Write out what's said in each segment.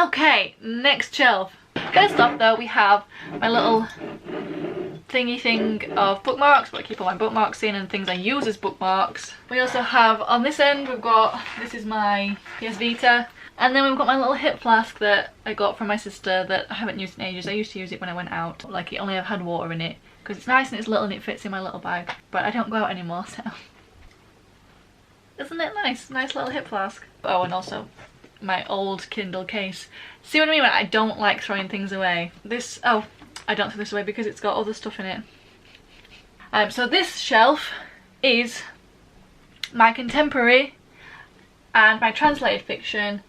Okay, next shelf. First off though, we have my little thingy thing of bookmarks, where I keep all my bookmarks in and things I use as bookmarks. We also have, on this end, we've got, this is my PS Vita, and then we've got my little hip flask that I got from my sister that I haven't used in ages. I used to use it when I went out, like it only had water in it, because it's nice and it's little and it fits in my little bag, but I don't go out anymore, so. Isn't it nice? Nice little hip flask. Oh, and also my old Kindle case. See what I mean when I don't like throwing things away? This, oh, I don't throw this away because it's got other stuff in it. So this shelf is my contemporary and my translated fiction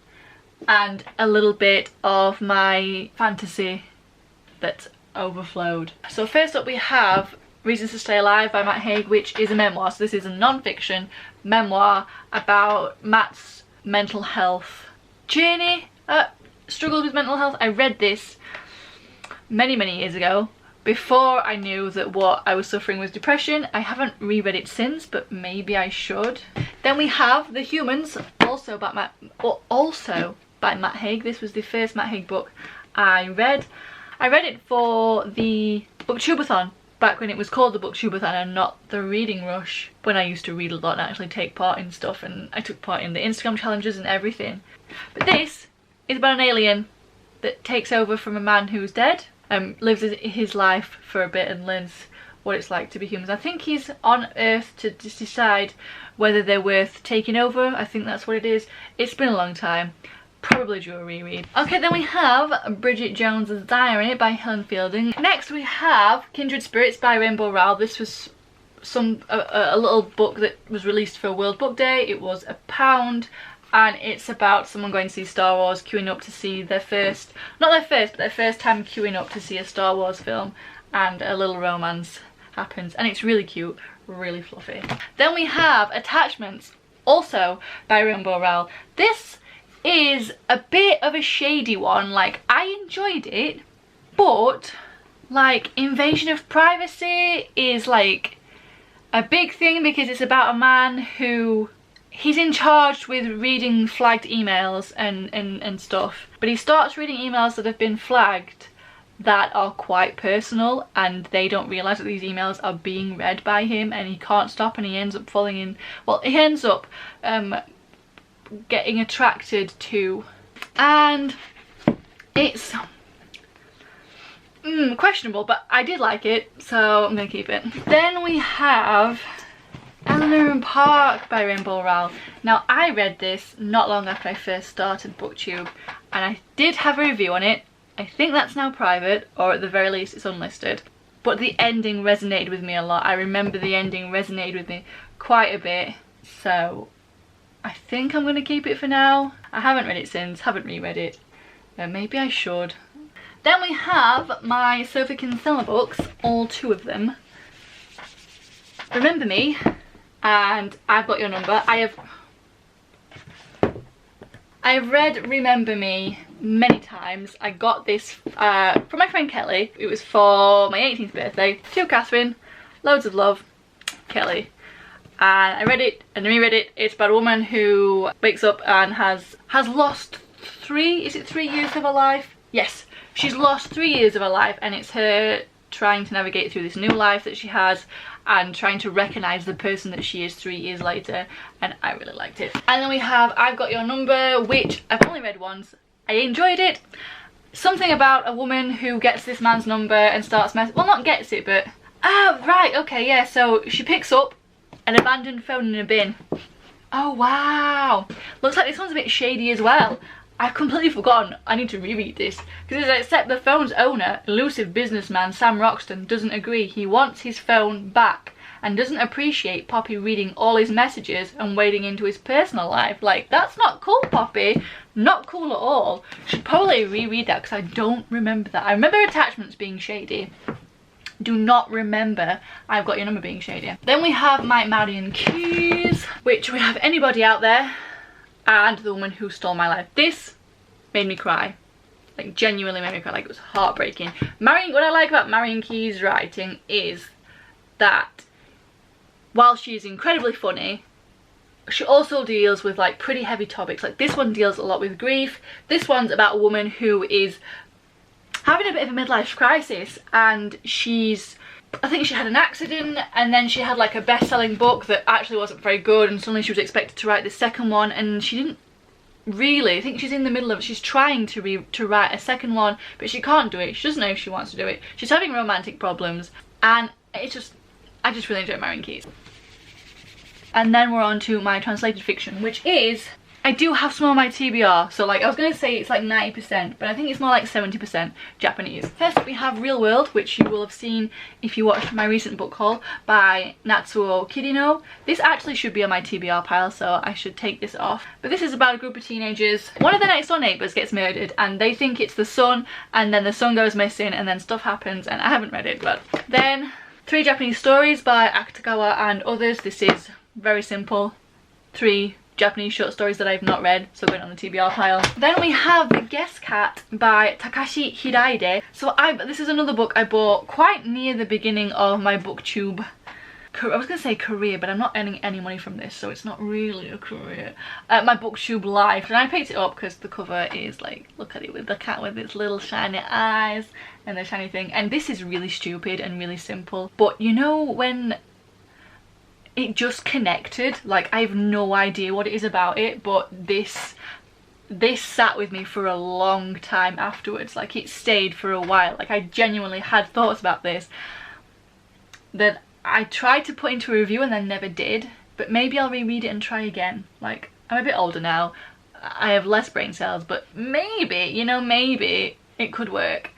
and a little bit of my fantasy that's overflowed. So first up we have Reasons to Stay Alive by Matt Haig, which is a memoir. So this is a non-fiction memoir about Matt's mental health journey, struggles with mental health. I read this many years ago, before I knew that what I was suffering was depression. I haven't reread it since, but maybe I should. Then we have The Humans, also by Matt Haig. This was the first Matt Haig book I read. I read it for the Booktubeathon, back when it was called the Booktubeathon and not the Reading Rush, when I used to read a lot and actually take part in stuff, and I took part in the Instagram challenges and everything. But this is about an alien that takes over from a man who's dead, lives his life for a bit and learns what it's like to be humans. I think he's on Earth to just decide whether they're worth taking over. I think that's what it is. It's been a long time. Probably due a reread. Okay, then we have Bridget Jones's Diary by Helen Fielding. Next we have Kindred Spirits by Rainbow Rowell. This was a little book that was released for World Book Day. It was £1, and it's about someone going to see Star Wars, queuing up to see their first, not their first, but their first time queuing up to see a Star Wars film, and a little romance happens, and it's really cute, really fluffy. Then we have Attachments, also by Rainbow Rowell. This is a bit of a shady one. Like, I enjoyed it, but like invasion of privacy is like a big thing, because it's about a man who he's in charge with reading flagged emails and stuff, but he starts reading emails that have been flagged that are quite personal, and they don't realise that these emails are being read by him, and he can't stop, and he ends up falling in, well, he ends up getting attracted to, and it's questionable, but I did like it, so I'm gonna keep it. Then we have Eleanor and Park by Rainbow Rowell. Now, I read this not long after I first started BookTube, and I did have a review on it. I think that's now private, or at the very least it's unlisted, but the ending resonated with me a lot. I remember the ending resonated with me quite a bit, so I think I'm going to keep it for now. I haven't read it since, haven't reread it. Maybe I should. Then we have my Sophie Kinsella books, all 2 of them. Remember Me and I've Got Your Number. I have read Remember Me many times. I got this from my friend Kelly. It was for my 18th birthday. To Catherine, loads of love, Kelly. And I read it and reread it. It's about a woman who wakes up and has lost 3 years of her life? Yes, she's lost 3 years of her life, and it's her trying to navigate through this new life that she has and trying to recognise the person that she is 3 years later, and I really liked it. And then we have I've Got Your Number, which I've only read once. I enjoyed it. Something about a woman who gets this man's number and starts well, not gets it, but right, okay, yeah, so she picks up an abandoned phone in a bin. Oh wow, looks like this one's a bit shady as well. I've completely forgotten. I need to reread this, because except the phone's owner, elusive businessman Sam Roxton, doesn't agree. He wants his phone back and doesn't appreciate Poppy reading all his messages and wading into his personal life. Like, that's not cool, Poppy. Not cool at all. Should probably reread that, because I don't remember that. I remember Attachments being shady. Do not remember I've Got Your Number being shady. Then we have my Marian Quotes, which we have Anybody Out There, and The Woman Who Stole My Life. This made me cry. Like, genuinely made me cry. Like, it was heartbreaking. What I like about Marian Quotes' writing is that while she is incredibly funny, she also deals with like pretty heavy topics. Like this one deals a lot with grief. This one's about a woman who is having a bit of a midlife crisis, and I think she had an accident, and then she had like a best-selling book that actually wasn't very good, and suddenly she was expected to write the second one, and she didn't really. I think she's in the middle of it. She's trying to write a second one, but she can't do it. She doesn't know if she wants to do it. She's having romantic problems, and I just really enjoy Marian Quotes. And then we're on to my translated fiction, which is, I do have some on my TBR, so like I was going to say it's like 90%, but I think it's more like 70% Japanese. First up we have Real World, which you will have seen if you watched my recent book haul, by Natsuo Kirino. This actually should be on my TBR pile, so I should take this off. But this is about a group of teenagers. One of the next door neighbours gets murdered, and they think it's the son, and then the son goes missing, and then stuff happens, and I haven't read it. But then 3 Japanese stories by Akutagawa and others. This is very simple. 3 Japanese short stories that I've not read, so going on the TBR pile. Then we have The Guest Cat by Takashi Hiraide. So this is another book I bought quite near the beginning of my booktube. I was going to say career, but I'm not earning any money from this, so it's not really a career. My booktube life. And I picked it up because the cover is like, look at it with the cat with its little shiny eyes and the shiny thing. And this is really stupid and really simple. But you know when it just connected, like I have no idea what it is about it, but this sat with me for a long time afterwards. Like it stayed for a while. Like I genuinely had thoughts about this that I tried to put into a review and then never did, but maybe I'll reread it and try again. Like I'm a bit older now, I have less brain cells, but maybe, you know, maybe it could work.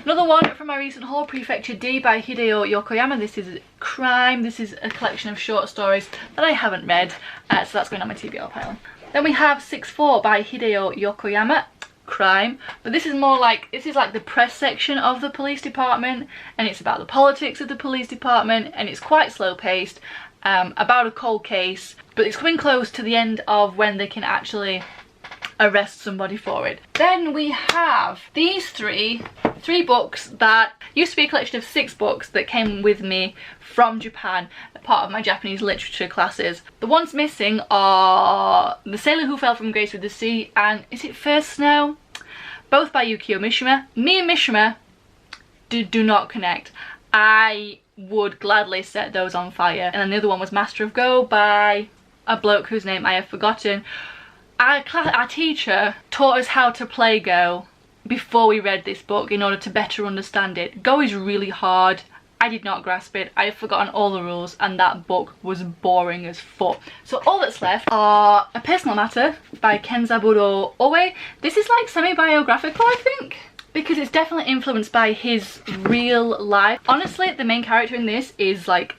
Another one from my recent haul, Prefecture D by Hideo Yokoyama. This is crime. This is a collection of short stories that I haven't read, so that's going on my TBR pile. Then we have 6-4 by Hideo Yokoyama, crime, but this is more like, this is like the press section of the police department, and it's about the politics of the police department, and it's quite slow paced, about a cold case, but it's coming close to the end of when they can actually arrest somebody for it. Then we have these three books that used to be a collection of 6 books that came with me from Japan, part of my Japanese literature classes. The ones missing are The Sailor Who Fell from Grace with the Sea and is it First Snow? Both by Yukio Mishima. Me and Mishima do not connect. I would gladly set those on fire. And then the other one was Master of Go by a bloke whose name I have forgotten. Our teacher taught us how to play Go before we read this book in order to better understand it. Go is really hard. I did not grasp it. I have forgotten all the rules, and that book was boring as fuck. So all that's left are A Personal Matter by Kenzaburo Oe. This is like semi-biographical, I think, because it's definitely influenced by his real life. Honestly, the main character in this is like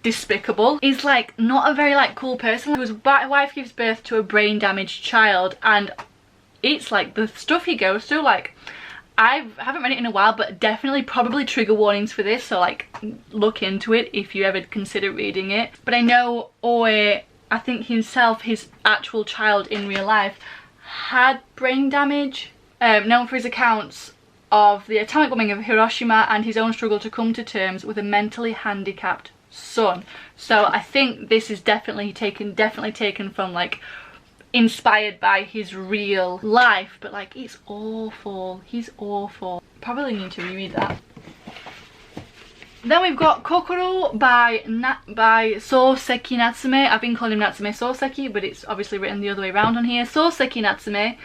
despicable. He's like not a very like cool person. His wife gives birth to a brain damaged child, and it's like the stuff he goes through. Like I haven't read it in a while, but definitely probably trigger warnings for this, so like look into it if you ever consider reading it. But I know Oe, I think himself, his actual child in real life had brain damage, known for his accounts of the atomic bombing of Hiroshima and his own struggle to come to terms with a mentally handicapped son. So I think this is definitely taken from like inspired by his real life, but like it's awful. He's awful. Probably need to reread that. Then we've got Cockcrow by Soseki Natsume. I've been calling him Natsume Soseki, but it's obviously written the other way around on here. Soseki Natsume.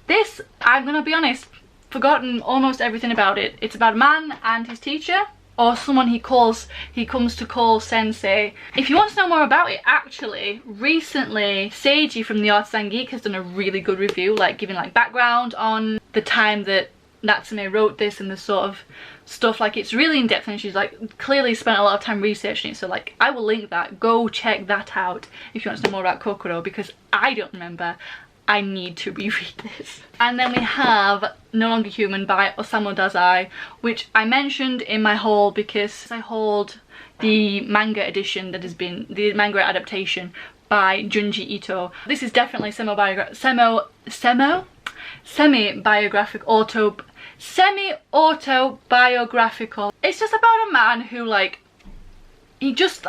This, I'm gonna be honest, forgotten almost everything about it. It's about a man and his teacher, or someone he comes to call sensei. If you want to know more about it, actually, recently Seiji from the Artisan Geek has done a really good review, like giving like background on the time that Natsume wrote this and the sort of stuff. Like it's really in depth, and she's like clearly spent a lot of time researching it, so like I will link that. Go check that out if you want to know more about Cockcrow, because I don't remember. I need to reread this. And then we have No Longer Human by Osamu Dazai, which I mentioned in my haul because I hauled the manga edition that has been the manga adaptation by Junji Ito. This is definitely semi-autobiographical. It's just about a man who like, he just,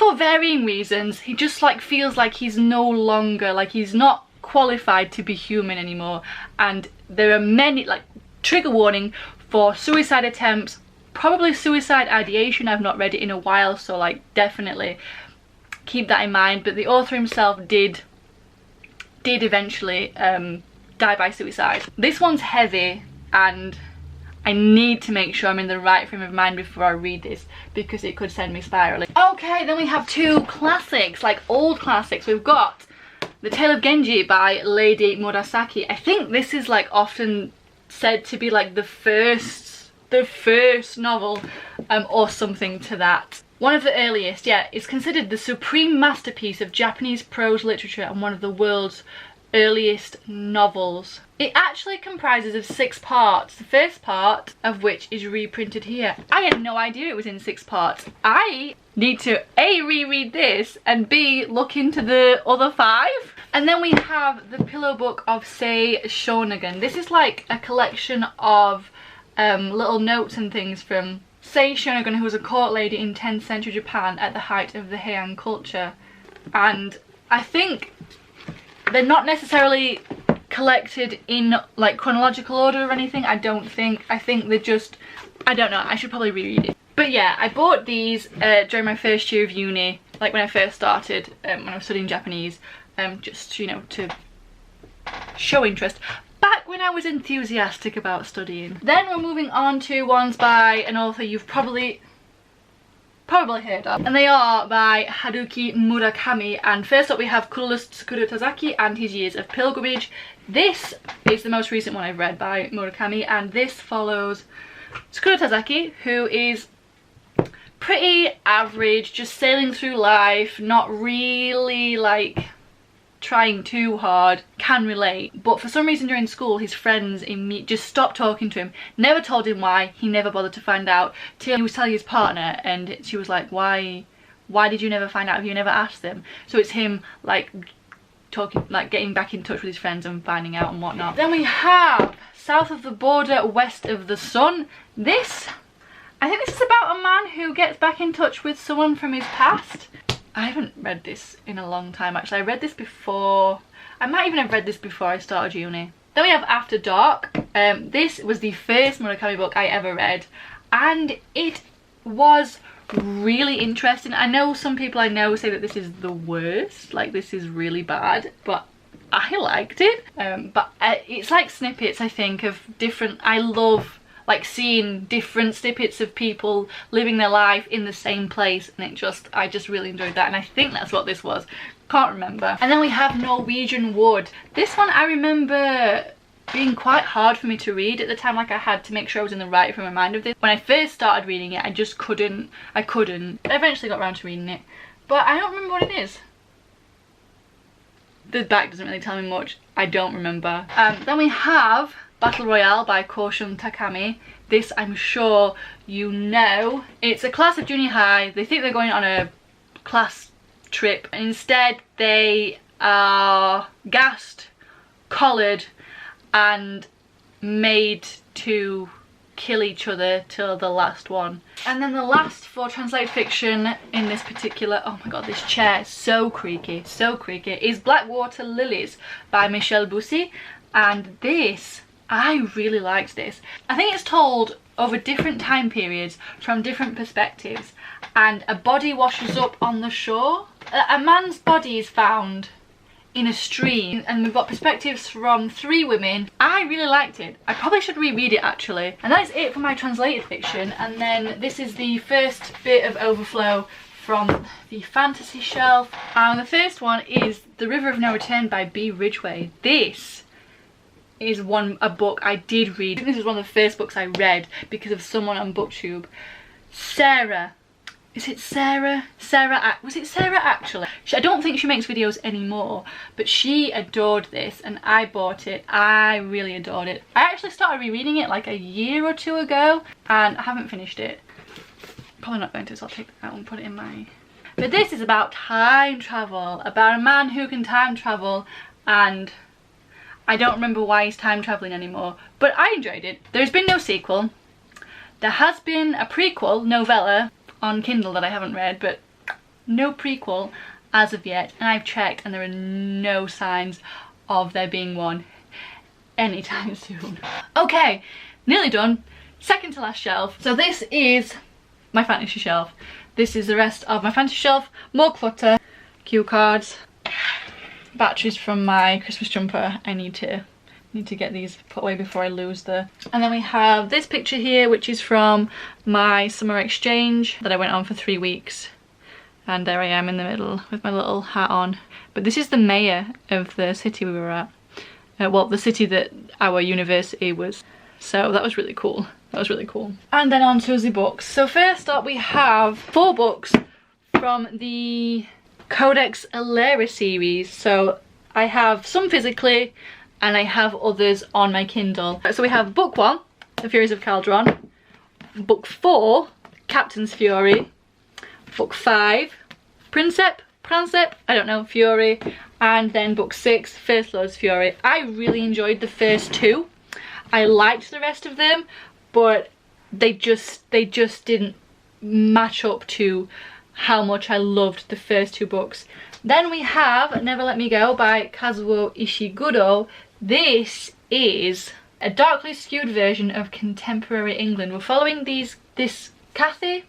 for varying reasons. He just like feels like he's no longer, like he's not qualified to be human anymore, and there are many, like, trigger warning for suicide attempts, probably suicide ideation. I've not read it in a while, so like definitely keep that in mind. But the author himself did eventually die by suicide. This one's heavy, and I need to make sure I'm in the right frame of mind before I read this, because it could send me spiraling. Okay, then we have two classics, like old classics. We've got The Tale of Genji by Lady Murasaki. I think this is like often said to be like the first novel, or something to that. One of the earliest, yeah. It's considered the supreme masterpiece of Japanese prose literature and one of the world's earliest novels. It actually comprises of 6 parts, the first part of which is reprinted here. I had no idea it was in 6 parts. I need to A, reread this, and B, look into the other 5. And then we have The Pillow Book of Sei Shonagon. This is like a collection of little notes and things from Sei Shonagon, who was a court lady in 10th century Japan at the height of the Heian culture. And I think they're not necessarily collected in like chronological order or anything, I don't think. I think they're just, I don't know, I should probably reread it. But yeah, I bought these during my first year of uni, like when I first started, when I was studying Japanese, just, you know, to show interest. Back when I was enthusiastic about studying. Then we're moving on to ones by an author you've probably heard of, and they are by Haruki Murakami. And first up we have Kurulus Tsukuru Tazaki and His Years of Pilgrimage. This is the most recent one I've read by Murakami, and this follows Tsukuru Tazaki, who is pretty average, just sailing through life, not really like trying too hard, can relate. But for some reason during school his friends just stopped talking to him, never told him why, he never bothered to find out, till he was telling his partner and she was like, why did you never find out if you never asked them? So it's him like talking, like getting back in touch with his friends and finding out and whatnot. Then we have South of the Border, West of the Sun. This, I think this is about a man who gets back in touch with someone from his past. I haven't read this in a long time actually. I read this before, I might even have read this before I started uni. Then we have After Dark. This was the first Murakami book I ever read, and it was really interesting. I know some people I know say that this is the worst, like this is really bad, but I liked it. But it's like snippets, I think, of different, I love like seeing different snippets of people living their life in the same place, and I just really enjoyed that, and I think that's what this was, can't remember. And then we have Norwegian Ward. This one I remember being quite hard for me to read at the time, like I had to make sure I was in the right frame of mind of this. When I first started reading it I just couldn't. I eventually got around to reading it, but I don't remember what it is. The back doesn't really tell me much, I don't remember. Then we have Battle Royale by Koshun Takami. This I'm sure you know. It's a class of junior high. They think they're going on a class trip, and instead they are gassed, collared and made to kill each other till the last one. And then the last for translated fiction in this particular, oh my god, this chair is so creaky, is Blackwater Lilies by Michel Bussy. And this, I really liked this. I think it's told over different time periods from different perspectives, and a body washes up on the shore. A man's body is found in a stream, and we've got perspectives from 3 women. I really liked it. I probably should reread it actually. And that is it for my translated fiction. And then this is the first bit of overflow from the fantasy shelf. And the first one is The River of No Return by B. Ridgway. This is a book I did read. I think this was one of the first books I read because of someone on BookTube. Sarah. Is it Sarah? Was it Sarah actually? I don't think she makes videos anymore, but she adored this and I bought it. I really adored it. I actually started rereading it like a year or 2 ago and I haven't finished it. Probably not going to, so I'll take that out and put it in my... But this is about time travel, about a man who can time travel, and I don't remember why he's time traveling anymore, but I enjoyed it. There's been no sequel. There has been a prequel novella on Kindle that I haven't read, but no prequel as of yet, and I've checked and there are no signs of there being one anytime soon. Okay, nearly done. Second to last shelf. So this is my fantasy shelf. This is the rest of my fantasy shelf. More clutter, cue cards, batteries from my Christmas jumper. I need to get these put away before I lose the... And then we have this picture here, which is from my summer exchange that I went on for 3 weeks. And there I am in the middle with my little hat on. But this is the mayor of the city we were at. Well, the city that our university was. So that was really cool. That was really cool. And then on to the books. So first up we have 4 books from the Codex Alera series. So I have some physically and I have others on my Kindle. So we have book 1, The Furies of Calderon. Book 4, Captain's Fury. Book 5, Pransep, I don't know, Fury. And then book 6, First Lord's Fury. I really enjoyed the first 2. I liked the rest of them, but they just didn't match up to how much I loved the first 2 books. Then we have Never Let Me Go by Kazuo Ishiguro. This is a darkly skewed version of contemporary England. We're following this Kathy,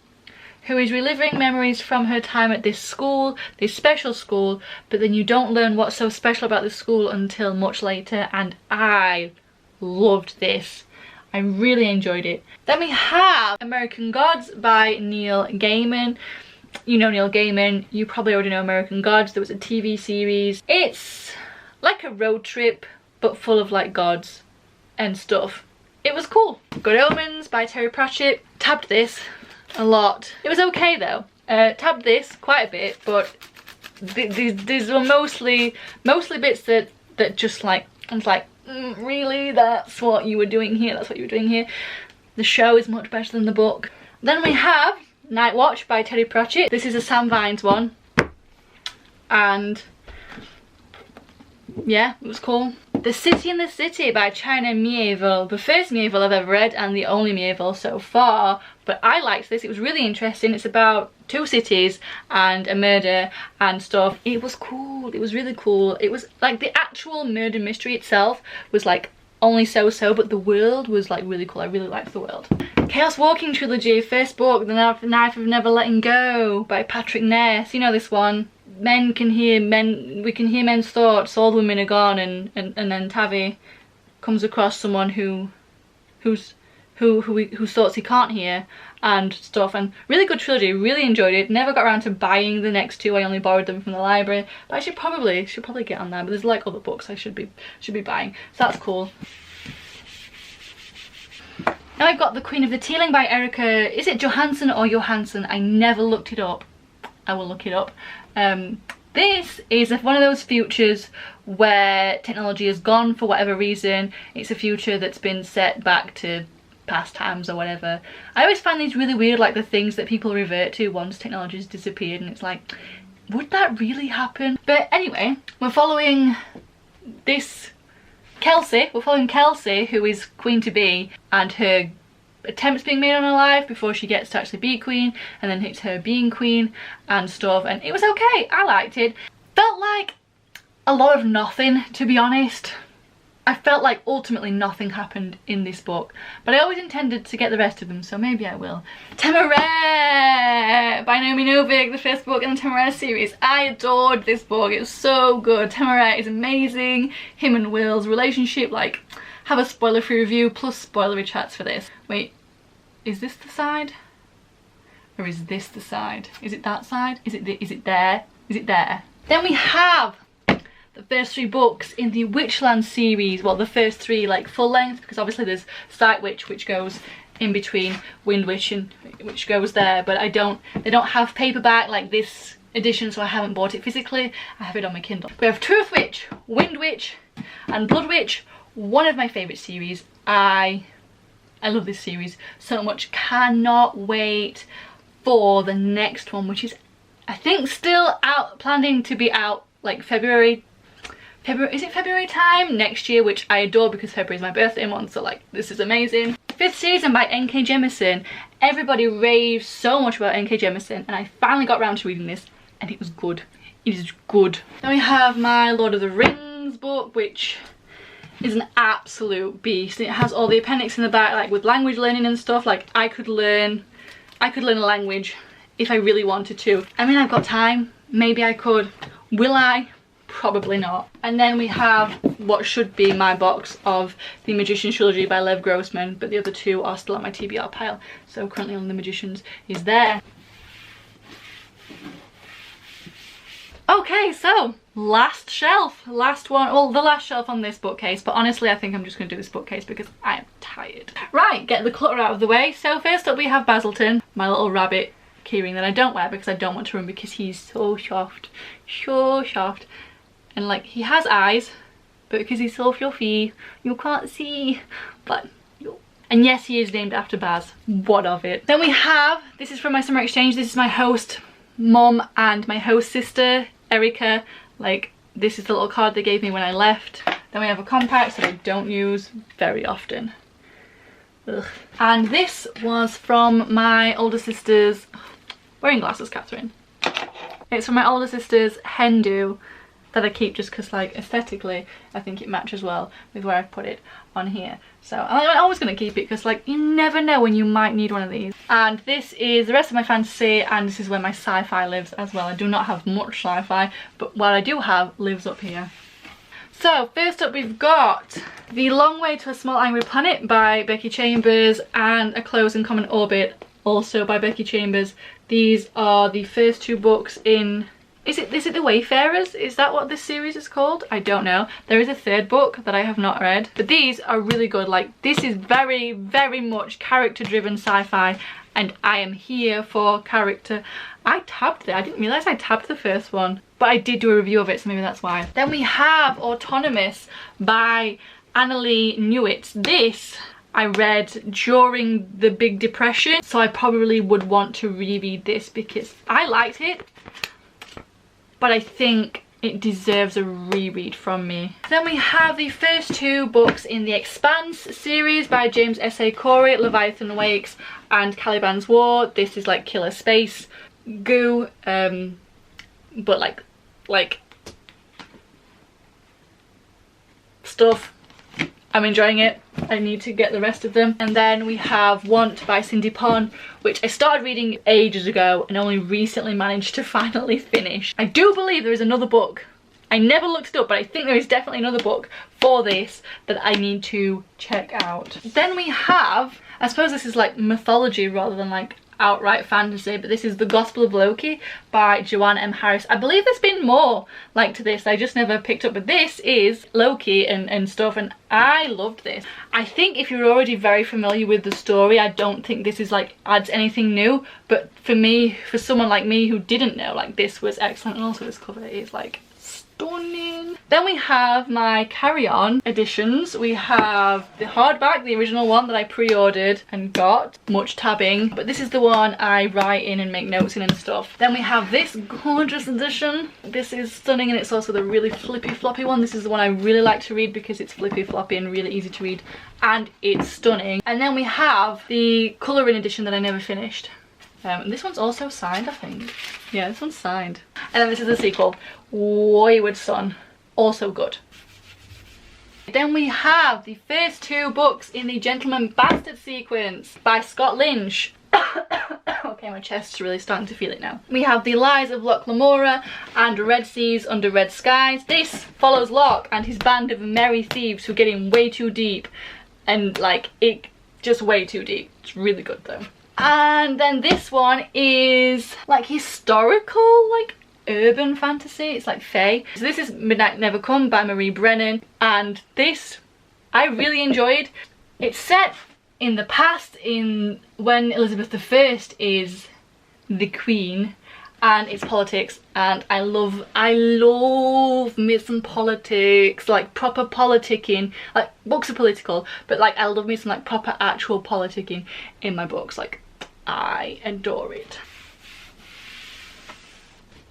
who is reliving memories from her time at this school, this special school, but then you don't learn what's so special about this school until much later, and I loved this. I really enjoyed it. Then we have American Gods by Neil Gaiman. You know Neil Gaiman, you probably already know American Gods. There was a TV series. It's like a road trip, but full of like gods and stuff. It was cool. Good Omens by Terry Pratchett. Tabbed this a lot. It was okay though. Tabbed this quite a bit, but these were mostly bits that just like, I was like, really? That's what you were doing here? That's what you were doing here? The show is much better than the book. Then we have Night Watch by Terry Pratchett. This is a Sam Vines one. And yeah, it was cool. The City in the City by China Mieville. The first Mieville I've ever read and the only Mieville so far. But I liked this. It was really interesting. It's about 2 cities and a murder and stuff. It was cool. It was really cool. It was like the actual murder mystery itself was like only so-so, but the world was like really cool. I really liked the world. Chaos Walking Trilogy, first book, The Knife of Never Letting Go by Patrick Ness. You know this one. Men can hear men, we can hear men's thoughts, all the women are gone, and then Tavi comes across someone whose thoughts he can't hear and stuff. And really good trilogy, really enjoyed it. Never got around to buying the next 2, I only borrowed them from the library, but I should probably get on that. But there's like other books I should be buying, so that's cool. Now I've got The Queen of the Tearling by Erica, is it Johansson or Johansson? I never looked it up. I will look it up. This is one of those futures where technology is gone for whatever reason. It's a future that's been set back to past times or whatever. I always find these really weird, like the things that people revert to once technology's disappeared, and it's like, would that really happen? But anyway, we're following Kelsey, who is queen to be, and her attempts being made on her life before she gets to actually be queen, and then it's her being queen and stuff, and it was okay. I liked it. Felt like a lot of nothing, to be honest. I felt like ultimately nothing happened in this book, but I always intended to get the rest of them, so maybe I will. Temeraire by Naomi Novik, the first book in the Temeraire series. I adored this book. It was so good. Temeraire is amazing. Him and Will's relationship, like, have a spoiler-free review plus spoilery chats for this. Wait, is this the side? Or is this the side? Is it that side? Is it there? Is it there? Then we have the first 3 books in the Witchland series. Well, the first 3 like full length, because obviously there's Sight Witch, which goes in between Wind Witch, and which goes there, but they don't have paperback like this edition, so I haven't bought it physically. I have it on my Kindle. We have Truth Witch, Wind Witch, and Blood Witch. One of my favourite series. I love this series so much. Cannot wait for the next one, which is I think still out, planning to be out like February, is it February time next year, which I adore because February is my birthday month, so like this is amazing. 5th season by N.K. Jemisin. Everybody raves so much about N.K. Jemisin, and I finally got around to reading this and it was good. It is good. Then we have my Lord of the Rings book, which is an absolute beast. It has all the appendix in the back, like with language learning and stuff. Like I could learn a language if I really wanted to. I mean, I've got time, maybe I could. Will I? Probably not. And then we have what should be my box of The Magician's Trilogy by Lev Grossman, but the other two are still on my TBR pile. So currently on The Magician's is there. Okay, so last shelf, last one, well, the last shelf on this bookcase, but honestly I think I'm just going to do this bookcase because I am tired. Right, get the clutter out of the way. So first up we have Basel Tin, my little rabbit keyring that I don't wear because I don't want to ruin because he's so soft, so soft. And like, he has eyes, but because he's so fluffy, you can't see, but and yes, he is named after Baz. What of it? Then we have, this is from my summer exchange, this is my host mom and my host sister, Erica. Like, this is the little card they gave me when I left. Then we have a compact that I don't use very often. Ugh. And this was from my older sister's, wearing glasses, Catherine. It's from my older sister's hen do that I keep just because, like, aesthetically I think it matches well with where I've put it on here. So I'm always going to keep it because, like, you never know when you might need one of these. And this is the rest of my fantasy, and this is where my sci-fi lives as well. I do not have much sci-fi, but what I do have lives up here. So first up we've got The Long Way to a Small Angry Planet by Becky Chambers and A Close and Common Orbit, also by Becky Chambers. These are the first two books in... Is it the Wayfarers? Is that what this series is called? I don't know. There is a third book that I have not read, but these are really good. Like, this is very, very much character driven sci-fi, and I am here for character. I tabbed it. I didn't realise I tabbed the first one, but I did do a review of it, so maybe that's why. Then we have Autonomous by Annalee Newitt. This I read during the Big Depression, so I probably would want to reread this because I liked it, but I think it deserves a reread from me. Then we have the first two books in the Expanse series by James S.A. Corey, Leviathan Wakes and Caliban's War. This is like killer space goo, but like stuff. I'm enjoying it. I need to get the rest of them. And then we have Want by Cindy Pon, which I started reading ages ago and only recently managed to finally finish. I do believe there is another book. I never looked it up, but I think there is definitely another book for this that I need to check out. Then we have, I suppose this is like mythology rather than like outright fantasy, but this is The Gospel of Loki by Joanne M. Harris. I believe there's been more like to this, I just never picked up, but this is Loki and stuff, and I loved this. I think if you're already very familiar with the story, I don't think this is like adds anything new, but for me, for someone like me who didn't know, like, this was excellent. And also this cover is like stunning. Then we have my carry-on editions. We have the hardback, the original one that I pre-ordered and got, much tabbing, but this is the one I write in and make notes in and stuff. Then we have this gorgeous edition. This is stunning, and it's also the really flippy floppy one. This is the one I really like to read because it's flippy floppy and really easy to read, and it's stunning. And then we have the colouring edition that I never finished. This one's also signed, I think. Yeah, this one's signed. And then this is the sequel, Wayward Son, also good. Then we have the first two books in the Gentleman Bastard sequence by Scott Lynch. Okay, my chest's really starting to feel it now. We have The Lies of Locke Lamora and Red Seas Under Red Skies. This follows Locke and his band of merry thieves who are getting way too deep, and like, it just way too deep. It's really good though. And then this one is like historical, like urban fantasy. It's like fae. So this is Midnight Never Come by Marie Brennan, and this I really enjoyed. It's set in the past, in when Elizabeth I is the queen, and it's politics, and I love me some politics, like proper politicking. Like, books are political, but like I love me some like proper actual politicking in my books. Like, I adore it.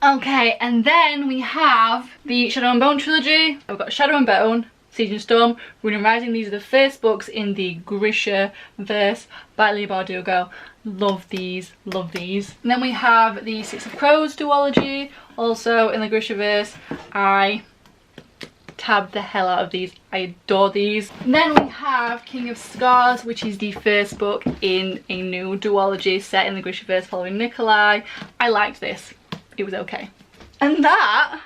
Okay, and then we have the Shadow and Bone trilogy. We've got Shadow and Bone, Siege and Storm, Rune and Rising. These are the first books in the Grisha verse by Leigh Bardugo. Love these, love these. And then we have the Six of Crows duology, also in the Grishaverse. I tabbed the hell out of these. I adore these. And then we have King of Scars, which is the first book in a new duology set in the Grishaverse following Nikolai. I liked this. It was okay. And that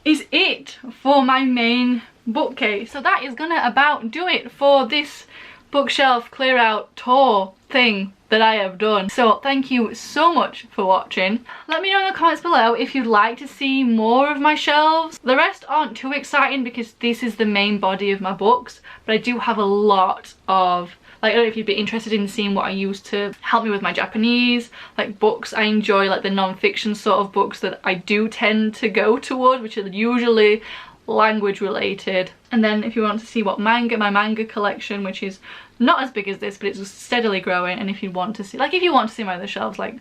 is it for my main bookcase. So that is gonna about do it for this bookshelf clear out tour thing that I have done. So thank you so much for watching. Let me know in the comments below if you'd like to see more of my shelves. The rest aren't too exciting because this is the main body of my books, but I do have a lot of, like, I don't know if you'd be interested in seeing what I use to help me with my Japanese, like books I enjoy, like the non-fiction sort of books that I do tend to go toward, which are usually language related. And then if you want to see what manga, my manga collection, which is not as big as this, but it's steadily growing, and if you want to see, like, if you want to see my other shelves, like,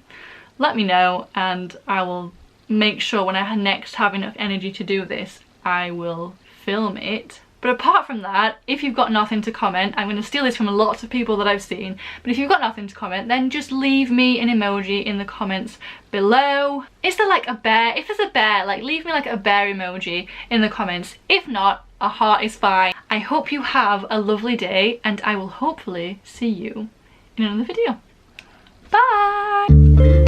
let me know and I will make sure when I next have enough energy to do this, I will film it. But apart from that, if you've got nothing to comment, I'm going to steal this from lots of people that I've seen, but if you've got nothing to comment, then just leave me an emoji in the comments below. Is there like a bear? If there's a bear, like, leave me like a bear emoji in the comments. If not, a heart is fine. I hope you have a lovely day, and I will hopefully see you in another video. Bye!